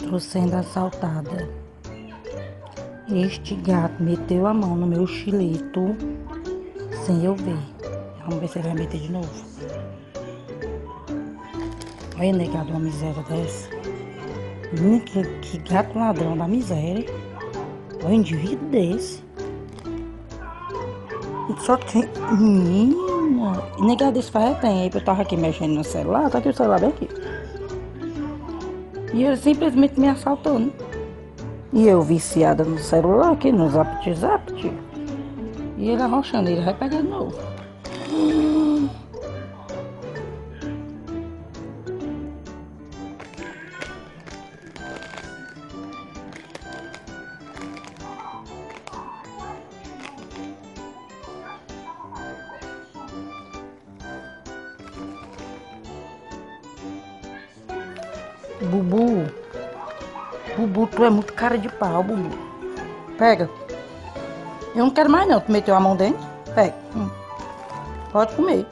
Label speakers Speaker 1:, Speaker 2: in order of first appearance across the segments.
Speaker 1: Tô sendo assaltada. Este gato meteu a mão no meu estilete sem eu ver. Vamos ver se ele vai meter de novo. Olha, negado, uma miséria dessa. Que gato ladrão da miséria. Olha, um indivíduo desse. Só tem. Menina. Negado, isso faz tempo. Eu tava aqui mexendo no celular. Tá aqui o celular bem aqui. E ele simplesmente me assaltou, né? E eu viciada no celular aqui, no zap. E ele arrochando, ele vai pegar de novo. Bubu, tu é muito cara de pau, Bubu. Pega. Eu não quero mais não, tu meteu a mão dentro? Pega. Pode comer.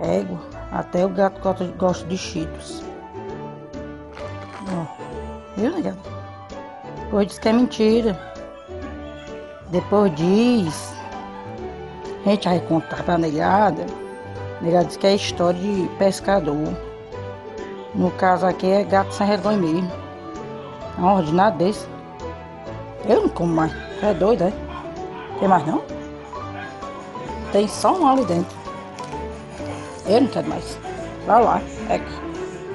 Speaker 1: Égua, até o gato gosta de Cheetos. Ó, viu, negado? Depois diz que é mentira. Depois diz. A gente vai contar pra negada. Negada diz que é história de pescador. No caso aqui é gato sem vergonha mesmo. É um ordinário desse. Eu não como mais. É doido, é? Tem mais não? Tem só um ali dentro. Eu não quero mais. Vai lá.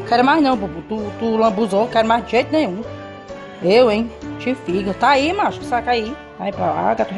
Speaker 1: Quero mais não, Bubu. Tu lambuzou, quero mais de jeito nenhum. Eu, hein? Te figa. Tá aí, macho. Saca aí. Vai pra lá, gato.